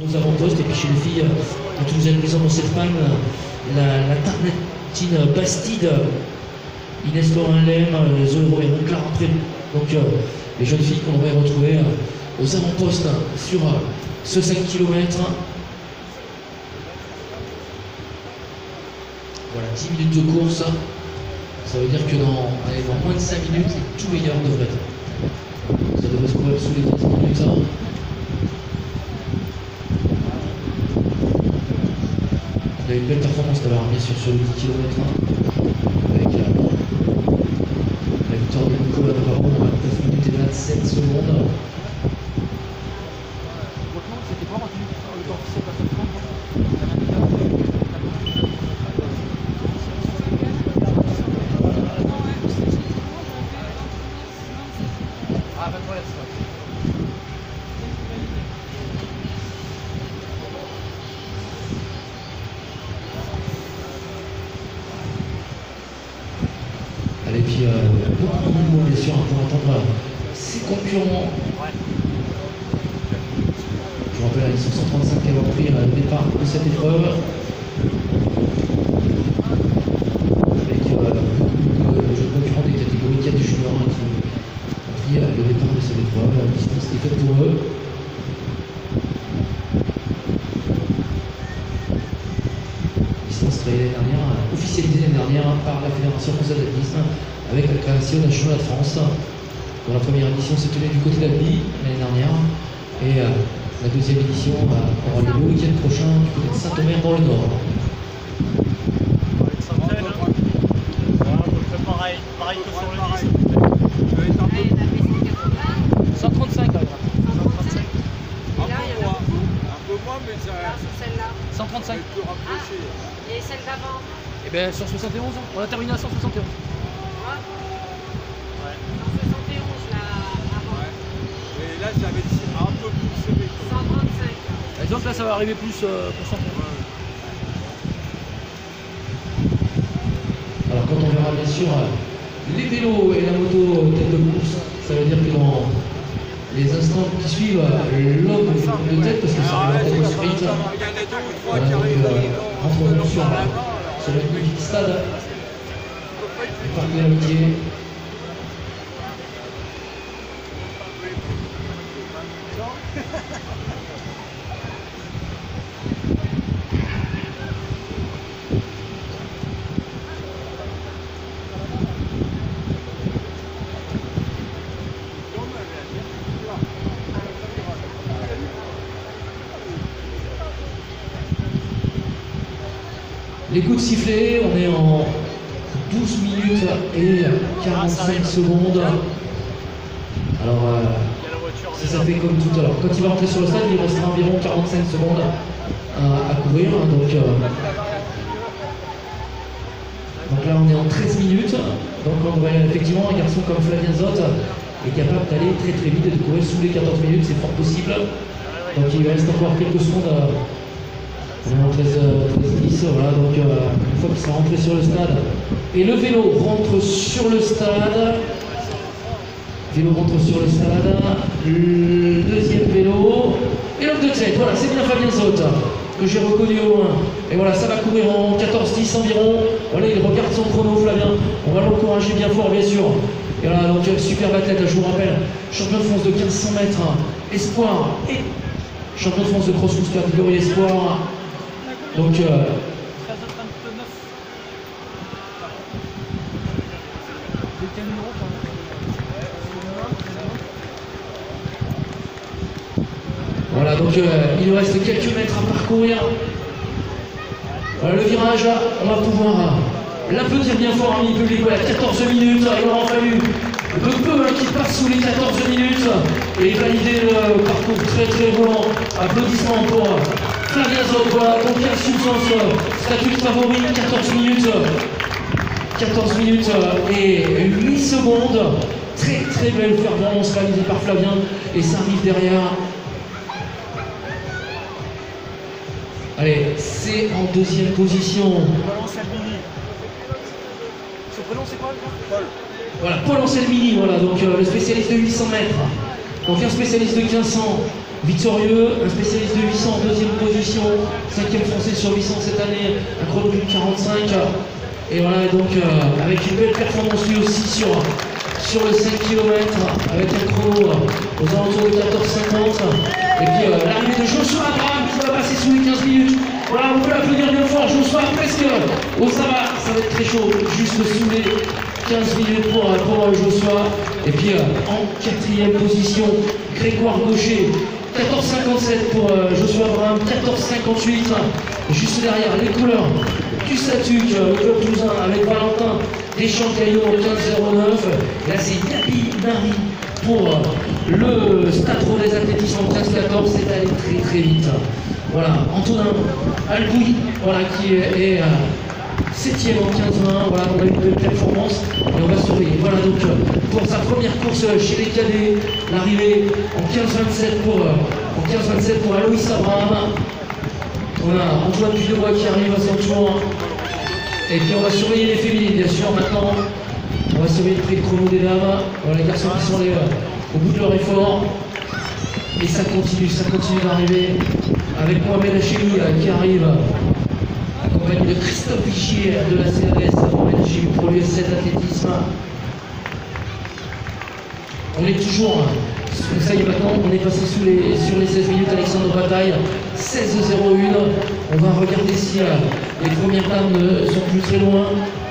Aux avant-postes, et puis chez les filles de Toulousaine Maison dans cette panne, la Tarnatine Bastide, Inès Lorin-Lem, Zoé Roweron, Clara Pré. Donc les jeunes filles qu'on aurait retrouvées aux avant-postes sur ce 5 km. Voilà, 10 minutes de course. Ça veut dire que dans moins de 5 minutes, les tout meilleurs devraient être. Ça devrait se courir sous les 15 minutes. Il y a une belle performance d'avoir bien sûr sur le 10 km avec la victoire de Nicolas Navarro à 9 minutes et 27 secondes. Et puis beaucoup de mouvements bien sûr pour attendre ses concurrents. Je vous rappelle la licence 135 qui va offrir le départ de cette épreuve. Avec beaucoup de jeunes concurrents des catégories 4 et juniors qui ont pris le départ de cette épreuve. La distance qui est faite pour eux. L'année dernière, officialisée l'année dernière par la Fédération française d'athlétisme avec la création d'un championnat de France. Dans la première édition s'est tenue du côté d'Albi l'année dernière et la deuxième édition aura lieu le week-end prochain du côté de Saint-Omer dans le Nord. Pareil que sur le 10. 135 là. 135. Un peu moins, mais ça. Celle-là. 135. Et celle d'avant? Et bien sur 71, on a terminé à 171. Ouais. 171 là avant. Ouais. Et là j'avais un peu plus serré. 135. Et donc là ça va arriver plus pour 131. Alors quand on verra bien sûr les vélos et la moto tête de course, ça veut dire que dans les instants qui suivent, l'homme de tête, parce que ça arrive en tête au sprint. Voilà, donc rentrons sur le petit stade, le parc de l'Amitié. Les coups de sifflet, on est en 12 minutes et 45 secondes. Alors, si ça fait comme tout à l'heure, quand il va rentrer sur le stade, il restera environ 45 secondes à courir. Donc là, on est en 13 minutes. Donc on voit effectivement un garçon comme Flavien Zott est capable d'aller très très vite et de courir sous les 14 minutes, c'est fort possible. Donc il reste encore quelques secondes. On est en 13-10, voilà, donc une fois qu'il sera rentré sur le stade, et le vélo rentre sur le stade, le deuxième vélo, et l'homme de tête, voilà, c'est bien Fabien Zott, que j'ai reconnu au loin, et voilà, ça va courir en 14-10 environ, voilà, il regarde son chrono, Flavien, on va l'encourager bien fort, bien sûr, et voilà, donc superbe athlète, je vous rappelle, champion de France de 1500 mètres, espoir, et champion de France de cross-country catégorie espoir. Donc voilà, donc il nous reste quelques mètres à parcourir. Voilà, le virage, on va pouvoir l'applaudir bien fort, ami public. Voilà, 14 minutes, il aura fallu le peu qui passe sous les 14 minutes et valider le parcours très très roulant. Applaudissements pour Flavien Zott, voilà, donc il assume son statut de favori, 14 minutes et 8 secondes. Très très belle performance réalisée par Flavien et ça arrive derrière. Allez, c'est en deuxième position. Son prénom c'est quoi? Paul. Voilà, Paul Anselmini, voilà, donc le spécialiste de 800 mètres. Donc un spécialiste de 1500 victorieux, un spécialiste de 800 en deuxième position, 5e français sur 800 cette année, un chrono de 45. Et voilà, donc avec une belle performance lui aussi sur le 5 km, avec un chrono aux alentours de 14,50. Et puis l'arrivée de Joshua Abraham qui va passer sous les 15 minutes. Voilà, on peut l'applaudir bien fort, Joshua presque. Oh ça va être très chaud, juste sous les 15 minutes pour Joshua. Et puis en 4e position, Grégoire Gaucher, 14,57 pour Joshua Abraham, 14,58. Juste derrière, les couleurs du Satuc, le club toulousain avec Valentin Deschamps-Caillot en 15,09. Là c'est Yabi Nari pour le Stade Rodez Athlétisme en 15,14. C'est allé très très vite. Voilà, Antonin Albouy, voilà, qui est 7e en 15,20. Voilà, on a une belle performance et on va surveiller. Voilà donc pour sa première course chez les cadets, l'arrivée en 15,27 pour Aloïs Abraham. On a Antoine Puyebois qui arrive à son tour. Et puis on va surveiller les féminines, bien sûr. Maintenant, on va surveiller le prix de chrono des dames. Voilà, les garçons qui sont allés au bout de leur effort. Et ça continue d'arriver. Avec Mohamed Hachemi qui arrive, accompagné de Christophe Vigier de la CRS. Mohamed Hachemi pour l'US7 Athlétisme. On est toujours, ça y est maintenant, on est passé sur les 16 minutes. Alexandre Bataille, 16,01. On va regarder si les premières dames ne sont plus très loin,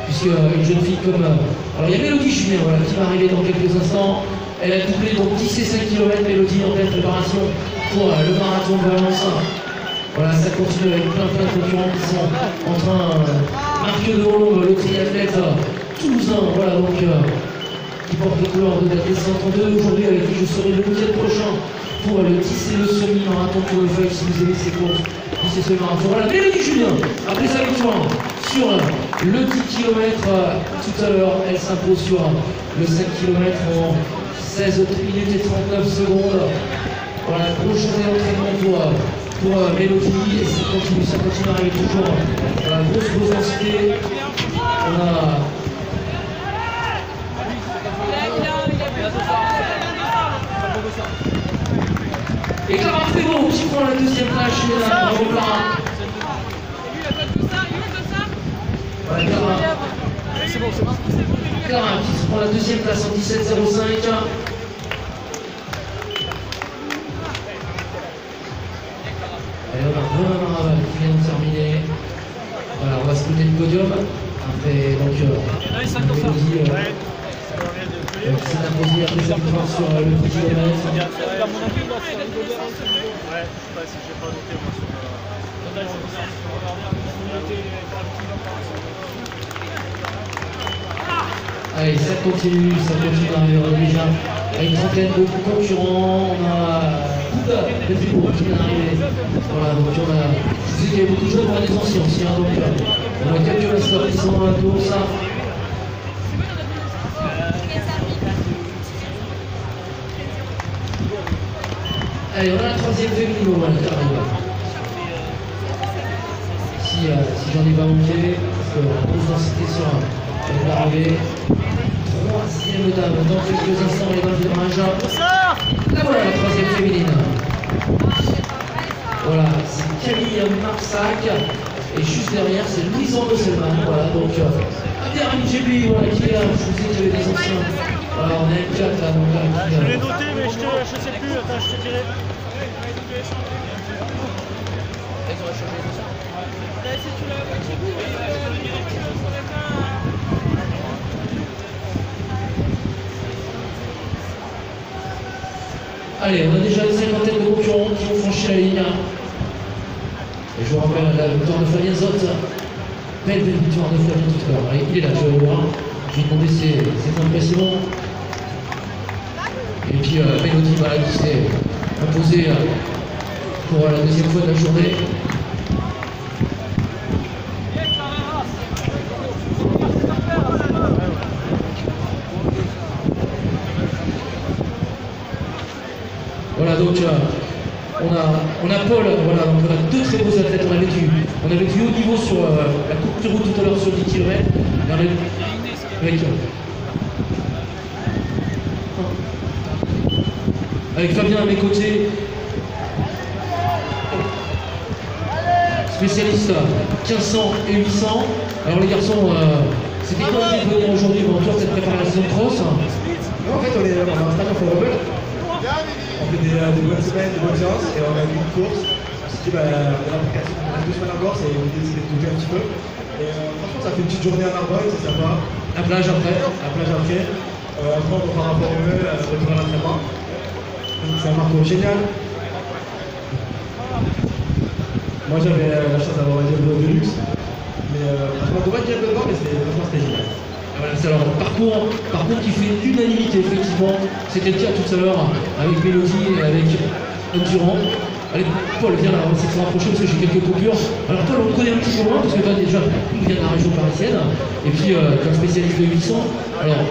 puisque une jeune fille comme... alors il y a Mélodie Julien voilà, qui va arriver dans quelques instants. Elle a doublé donc 10 et 5 km, Mélodie en pleine préparation pour le marathon de Valence. Voilà, ça continue avec plein de concurrents qui sont en train... Marc Delon, le triathlète toulousain, voilà donc... qui porte le couleur de la D132 aujourd'hui, avec qui je serai le week-end prochain pour le 10 et le semi-marathon pour le feuille si vous aimez ces courses. 10 et semi-marathon. Voilà, Mélodie Julien, après sa victoire sur le 10 km tout à l'heure, elle s'impose sur le 5 km en 16 minutes et 39 secondes. Voilà, grosse journée d'entraînement pour Mélodie, et ça continue à arriver toujours. Voilà, grosse densité. On a... Et Clara Frémaux qui prend la deuxième place chez les dames. Bravo Clara. Voilà Clara. C'est bon. Clara qui prend la deuxième place en 17,05. Et on a Romain Maraval qui vient de terminer. Voilà, on va se côté le podium. Après, donc, Mélodie qui s'est imposée après sa victoire sur le 10 km. Allez, ça continue d'arriver déjà à une trentaine de concurrents. On a Bouddha Belfibo qui vient d'arriver. Voilà, donc on a. Je sais qu'il y a beaucoup de choses, on a des anciens aussi, hein, donc on a quelques masters qui sont dans la course. Allez, on a la troisième féminine, voilà, qui arrive. Si j'en ai pas manqué, parce qu'on a grosse densité sur l'arrivée. Troisième dame, dans quelques instants, les dames de Raja. Là voilà la troisième féminine. Voilà, c'est Camille Marsac. Et juste derrière, c'est Louison Bosselman. Voilà, donc Abderrahmane Djebli, voilà, qui est là. Je vous ai dit qu'il y avait des anciens. Voilà, on est M4 là, donc là. Je l'ai noté, mais je sais plus. Attends, je te dirai. Allez, on a déjà une cinquantaine de concurrents qui ont franchi la ligne. Et je vous rappelle la victoire de Flavien Zott. Belle victoire de Flavien tout à l'heure. Allez, il est là, je vais le voir. Je vais demander ses impressions. Et puis Mélodie voilà, qui s'est imposée pour la deuxième fois de la journée. Voilà donc on a Paul, voilà, donc on a deux très beaux athlètes, on avait du haut niveau sur la courte route tout à l'heure sur 10 km. Avec Fabien à mes côtés, spécialiste 1500 et 800. Alors les garçons, c'était quoi l'idée de venir aujourd'hui? Bon, toi, peut-être préparer la saison de cross. Non, en fait, on a un stade pour Rebel. On fait des bonnes semaines, des bonnes séances, et on a eu une course. On s'est dit, bah, on a 2 semaines en Corse, et on a décidé de bouger un petit peu. Et franchement, ça fait une petite journée à Narbonne, c'est sympa. La plage après. Après, après, on repart à Port-Rebel, retour à l'entraînement. Donc, c'est un parcours génial. Moi, j'avais la chance d'avoir un diable de luxe. Mais franchement, dommage qu'il y ait dedans, mais franchement, c'était génial. Voilà, c'est alors un parcours qui fait l'unanimité, effectivement. C'était le cas tout à l'heure avec Mélodie et avec Durand. Allez, Paul, viens là, on va essayer de se rapprocher parce que j'ai quelques coupures. Alors Paul, on te connaît un petit peu moins parce que toi déjà, tu viens de la région parisienne. Et puis, comme spécialiste de 800, alors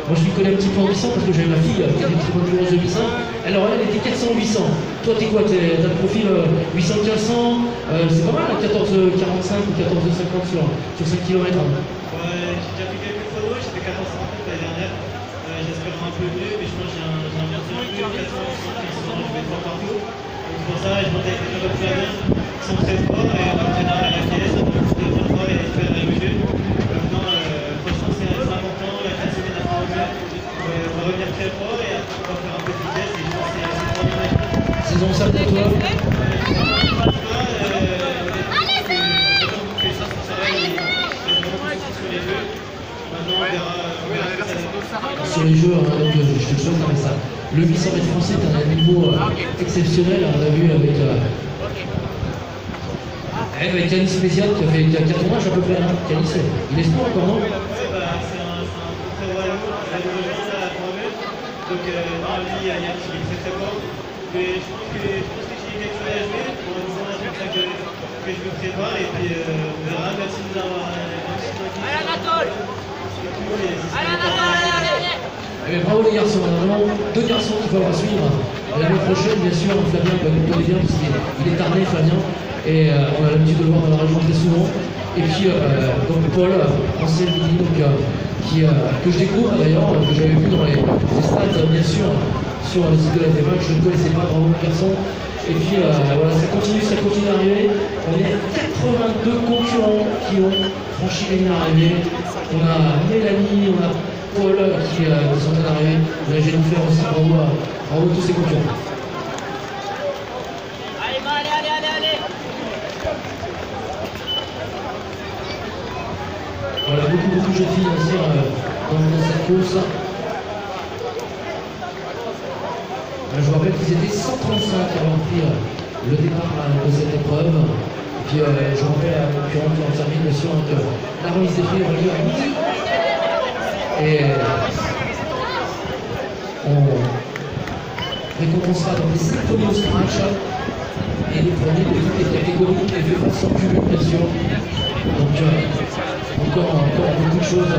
moi je lui connais un petit peu en 800 parce que j'avais ma fille qui était une très bonne joueuse de 800. Alors elle était 400-800. Toi, t'es quoi? T'as le profil 800-1500. C'est pas mal, 14-45 ou 14-50 sur 5 km. Ouais, j'ai déjà fait quelques chronos, j'ai fait 14-50 l'année dernière. J'espère un peu mieux, mais je pense que j'ai un bien mieux, 400, je vais voir partout. Donc pour ça, je monte avec les autres flammes qui sont très forts et l'entraîneur à la caisse, donc je suis très fort et j'espère les mesures. Maintenant, franchement, c'est important, la classe est à faire on va revenir très fort et après on va faire un peu de vitesse et je pense que c'est trop bien. Saison ça pour toi? Sur les jeux, hein, donc, je te souhaite comme ça. Le 800 mètres français est un niveau exceptionnel, on l'a vu avec Canis Spécial qui a 4 tournages à peu près. Hein. Canis, il est sport encore, non? C'est un très bon amour, il a rejoint à Port-Rebel. Donc dans la vie, Yann, il est très fort. Mais je pense que j'ai quelque chose à jouer pour le moment, c'est ça que je me prépare et puis on verra. Merci de nous avoir Allez, Anatole! Allez, Anatole, allez! Eh bien, bravo les garçons, on a vraiment 2 garçons qu'il faudra suivre l'année prochaine, bien sûr. Flavien, vous connaissez bien parce qu'il est tarné, Flavien, et on a l'habitude de le voir dans la région très souvent. Et puis donc Paul, ancien Midi, que je découvre d'ailleurs, que j'avais vu dans les stats, bien sûr, sur le site de la FMA, que je ne connaissais pas, bravo les garçons. Et puis voilà, ça continue d'arriver. On est 82 concurrents qui ont franchi les lignes d'arrivée. On a Mélanie, on a Paul qui sont en train d'arriver. Jennifer aussi, bravo à tous ces concurrents. Allez! Voilà, beaucoup de jeunes filles aussi dans cette course. Je vous rappelle qu'ils étaient 135 à avoir pris le départ de cette épreuve. Et puis je vous rappelle à la concurrence qui en termine bien sûr que la remise des prix aura lieu à midi. Et on récompensera donc les 5 premiers au scratch et les premiers de toutes les catégories et de façon cumule bien sûr. Donc encore beaucoup de choses à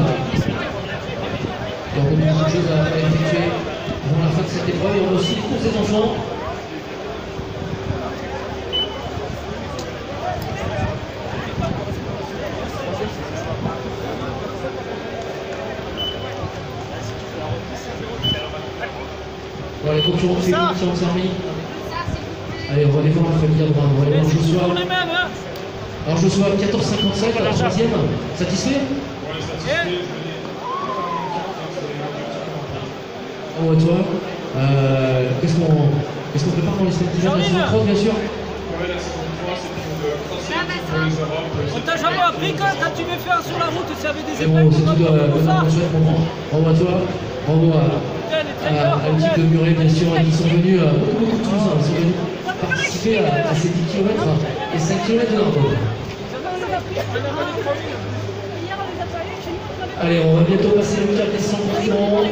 effectuer avant la fin de cette épreuve. Et on a aussi les courses des enfants. Voilà, les concurrents de féminines sont servis. Allez, on va aller voir la famille à droite. On va aller voir Joshua. Alors Joshua, 14,55 à la 3e. Satisfait? Oh, toi, qu'est-ce qu'on prépare dans les semaines qui viennent? La saison 3, bien sûr. On t'a jamais appris quand tu veux faire sur la route, tu avais des épaules. C'est tout bonheur, bravo à toi, bravo à l'équipe de Muret, bien sûr, ils sont venus, beaucoup de Toulousains, ils sont venus participer à ces 10 km et 5 km de Narbonne. Allez, on va bientôt passer le cap des 100 concurrents.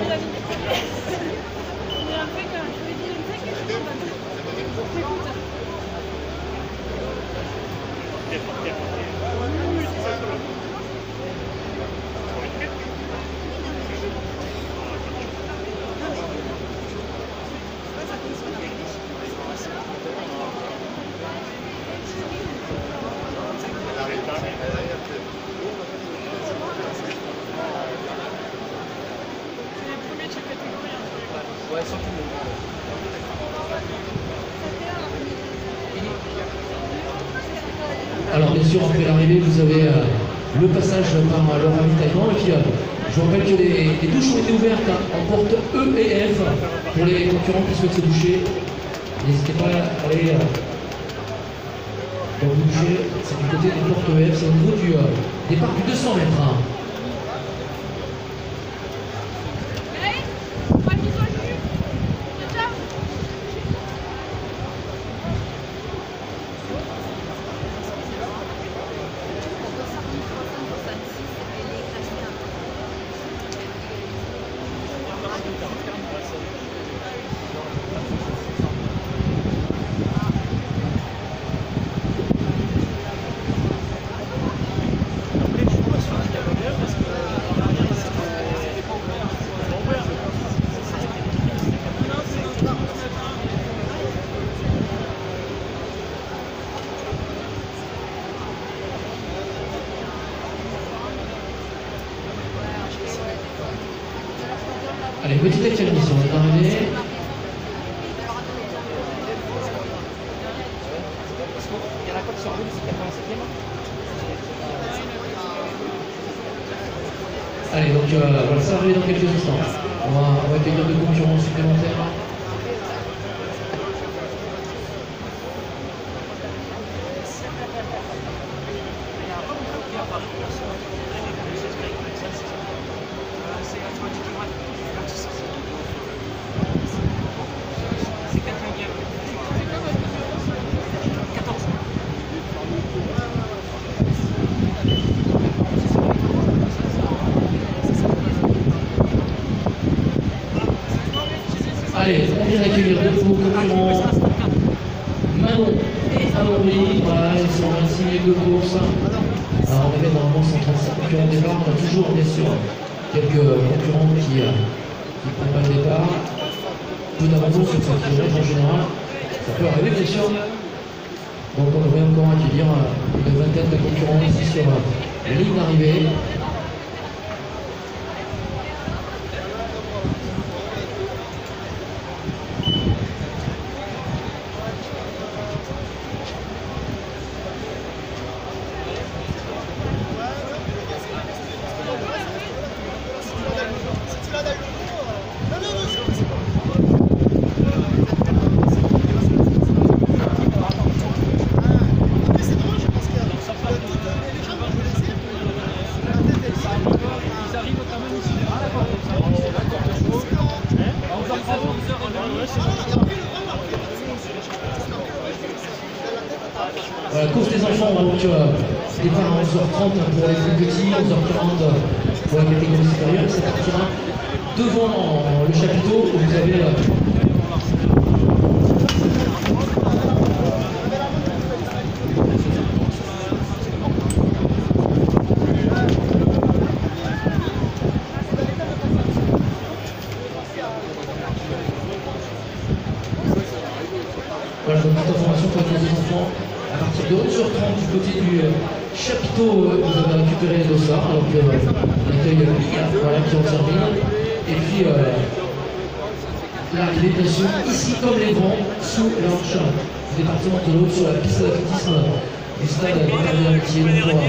Ouais, sans tout le monde. Alors bien sûr, après l'arrivée, vous avez le passage par leur ravitaillement. Et puis, je vous rappelle que les douches ont été ouvertes en porte E et F pour les concurrents qui souhaitent se doucher. N'hésitez pas à aller vous doucher. C'est du côté des portes E et F, c'est au niveau du départ du 200 mètres. Allez, petite accélération, on est arrivé. Allez, donc voilà, ça va arriver dans quelques instants. On va accueillir deux concurrents supplémentaires. Allez, on vient d'accueillir deux nouveaux concurrents. Manon et Amaury, voilà, ils sont à 26 minutes de course. Alors, on avait normalement 135 concurrents au départ. On a toujours, bien sûr, quelques concurrents qui prennent pas le départ. Peu d'abandon sur cette kilomètre en général. Ça peut arriver, bien sûr. Donc, on devrait encore accueillir une vingtaine de concurrents ici sur la ligne d'arrivée. Voilà, course des enfants, donc départ à 11h30 pour les plus petits, 11h40 pour la catégorie supérieure, et ça partira devant le chapiteau où vous avez voilà, donc petite information pour les enfants. À partir de 11h30 du côté du chapiteau, vous avez récupéré les dossards, donc on accueille voilà, qui en termine. Et puis l'arrivée, bien sûr, ici comme les vents, sous l'arche du département de l'Aude, sur la piste d'athlétisme du stade de l'Amitié. Donc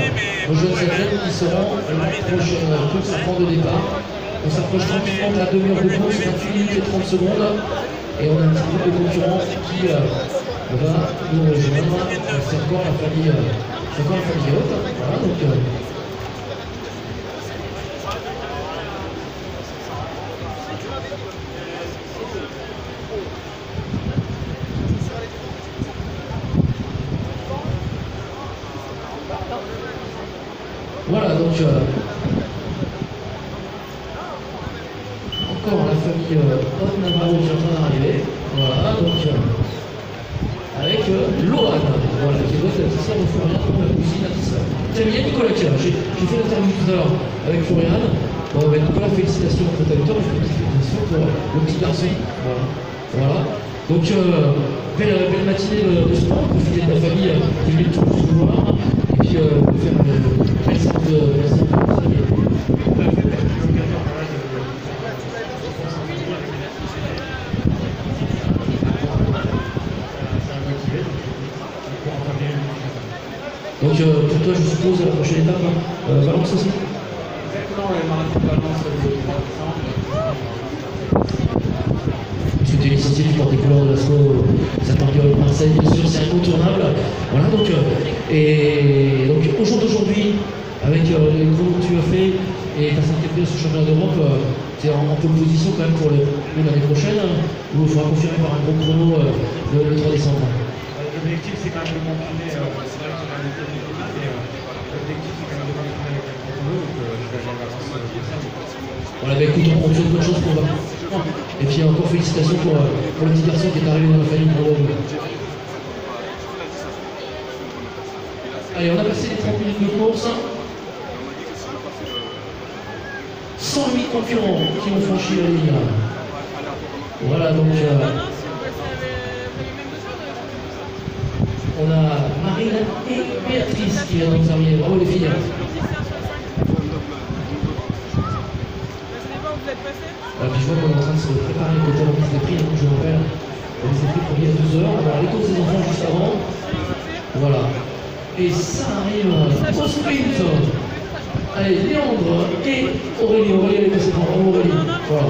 aux jeunes athlètes qui seront la prochaine course à prendre de départ. On s'approche tranquillement de la demi-heure de course, 28 minutes et 30 secondes. Et on a un petit groupe de concurrents qui va nous rejoindre. C'est encore la famille haute. Voilà, donc, voilà, donc encore la famille Haute-Navarro qui est en train d'arriver. Voilà, donc avec Lohan, voilà, qui doit être la sœur de Florian, la cousine, la sœur. Tiens, il y a Nicolas qui est là. J'ai fait l'interview tout à l'heure avec Florian. Bon, ben, Nicolas, félicitations à ta victoire, félicitations pour le petit garçon. Voilà. Donc, belle matinée de sport, profiter de la famille qui est venue tout vous voir. Et puis, faire une belle séance de Donc pour toi, je suppose, la prochaine étape, Valence aussi. Exactement, le marathon de Valence le 3 décembre. Parce que tu es licencié, tu portes des couleurs de l'assaut Saint-Marguerite de Marseille, bien sûr, c'est incontournable. Voilà, donc, et donc au jour d'aujourd'hui, avec les chronos que tu as fait et ta 5e place au championnat d'Europe, tu es en pole position quand même pour l'année prochaine, où il faudra confirmer par un gros chrono le 3 décembre. L'objectif, c'est quand même de confirmer, c'est vrai que c'est un des premiers débats, mais l'objectif, c'est quand même de confirmer avec un gros chrono, donc je vais aller à Valence décembre. Voilà, bah écoute, on te souhaite bonne chance pour Valence. Et puis encore félicitations pour le petit garçon qui est arrivé dans la famille. Allez, on a passé les 30 minutes de course. 108 concurrents qui ont franchi la ligne. Voilà, donc on a Marine et Béatrice qui viennent de terminer. Bravo les filles. Puis je vois qu'on est en train de se préparer côté remise des prix, donc je vous rappelle, la remise des prix pour il y a 2 heures. Alors les courses des enfants juste avant. Voilà. Et ça arrive au sprint. Allez, Léandre et Aurélie. Aurélie, elle est passée devant. Bravo Aurélie. Voilà.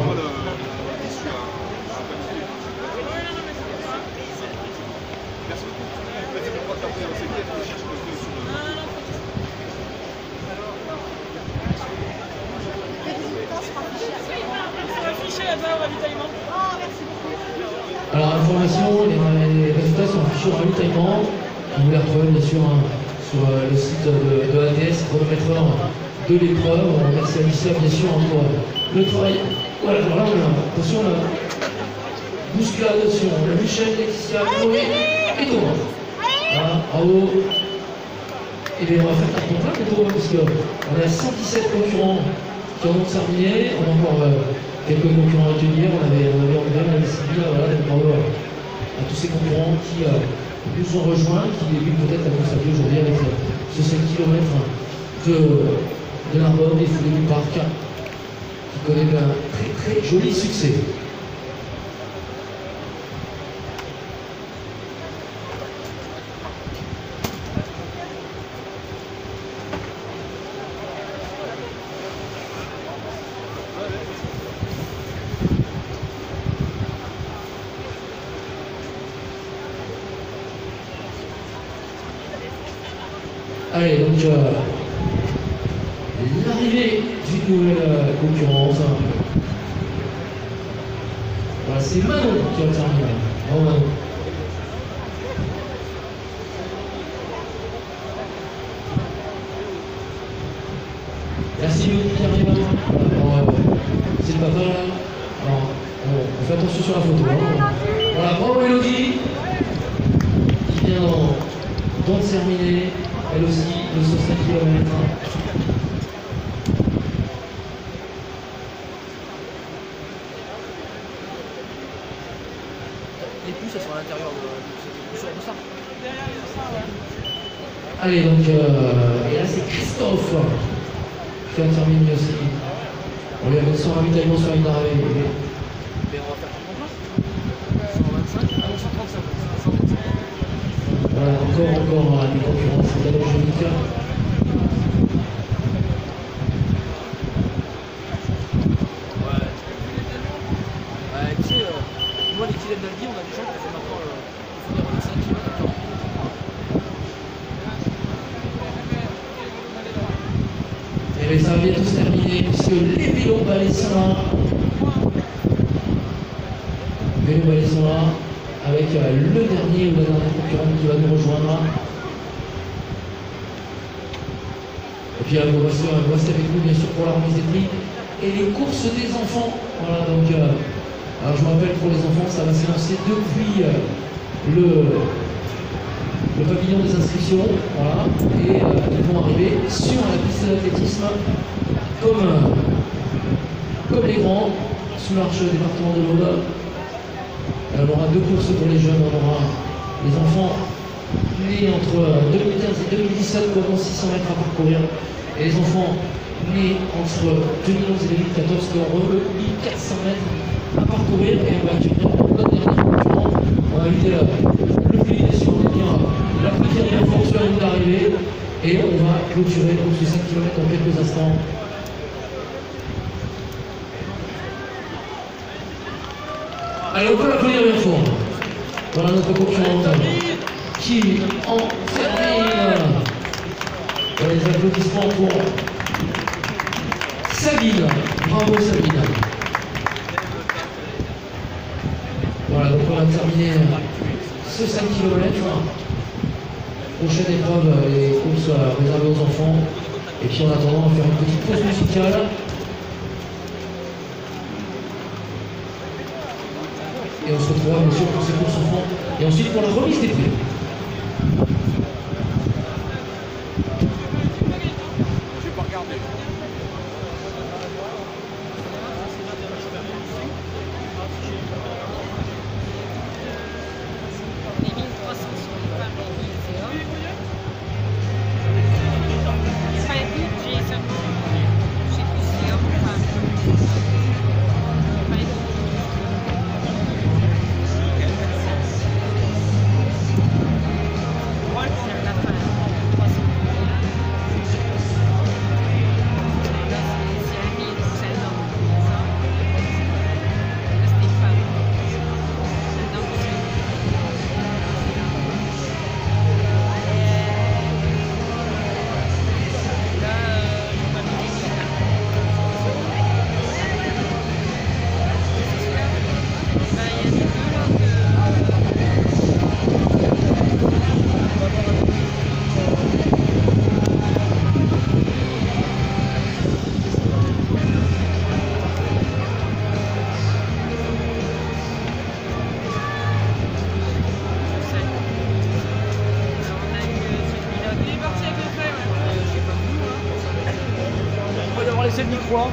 Alors, information, les résultats sont affichés en ravitaillement. Vous les retrouvez bien sûr sur le site de ATS, chronométreur de l'épreuve. Merci à Alicia bien sûr pour le travail. Voilà, alors là, attention, la bousculade sur Michel, Laetitia, Chloé et Thomas. Voilà, bravo. Et bien, on va faire carton plein plutôt, parce qu'on a 117 concurrents qui en ont terminé. On a encore quelques concurrents à tenir. On avait Sylvie, voilà, donc bravo à tous ces concurrents qui nous ont rejoints, qui débutent peut-être à constater aujourd'hui avec ce 5 km de Narbonne, des foulées du parc, qui connaît un très très joli succès. Allez, donc l'arrivée d'une nouvelle concurrence. Voilà, c'est Manon qui a terminé. Bravo Manon. Merci Manon qui arrive. C'est le papa là. Alors, on fait attention sur la photo. Hein. Voilà, bravo Elodie qui vient d'en terminer. Elle aussi, le 65 km. Les puces, elles sont à l'intérieur de ça. Allez, donc, et là c'est Christophe qui a terminé aussi. On lui avait son ravitaillement sur la ligne d'arrivée. Mais on va faire combien de place 125 ah non, 135. Voilà, encore des concurrents, c'est d'abord Angélique. Ouais, tu sais, moi les kilomètres d'Aldi, on a des gens qui font maintenant des relais 5 km. Et bien ça va bientôt se terminer puisque les vélos balais sont là. Les vélos balais sont là. Avec le dernier ou la dernière concurrente qui va nous rejoindre. Et puis vous restez avec nous bien sûr pour la remise des prix et les courses des enfants. Voilà, donc alors je me rappelle pour les enfants ça va s'élancer depuis le pavillon des inscriptions. Voilà, et ils vont arriver sur la piste d'athlétisme comme les grands sous l'arche département de l'Aude. On aura 2 courses pour les jeunes, on aura les enfants nés entre 2015 et 2017 qui auront 600 mètres à parcourir, et les enfants nés entre 2011 et 2014 qui auront 1400 mètres à parcourir, et on va accueillir notre dernier concurrent. On va inviter le public sur la petite réforme sur la ligne d'arrivée. Et on va clôturer donc ce 5 km dans quelques instants. Allez, on peut l'applaudir bien fort. Voilà notre concurrente qui en termine. Les applaudissements pour Sabine. Bravo Sabine. Voilà, donc on a terminé ce 5 km. Prochaine épreuve, les courses réservées aux enfants. Et puis en attendant, on va faire une petite pause musicale. Et on se retrouvera bien sûr pour ces courses enfants. Et ensuite pour la remise des prix. J'ai pas regardé. Les 1300 sur les femmes et 1000 c'est hommes. Il n'y a pas de doute, j'ai seulement, je sais plus si c'est homme ou femme. Il n'y a pas de doute. C'est la fin, 300. Là c'est 1000, donc c'est un homme. Là c'était une femme. Un homme aussi. On va devoir laisser le micro. Hein.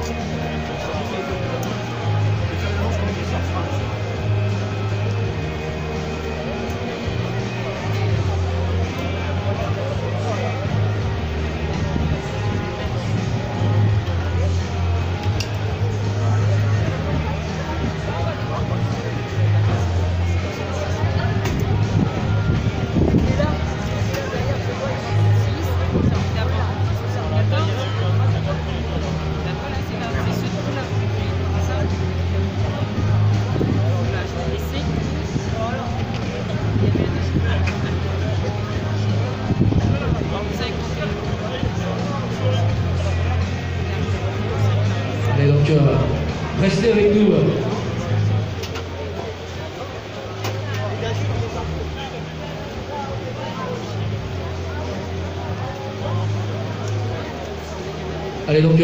Allez, donc restez avec nous. Allez, donc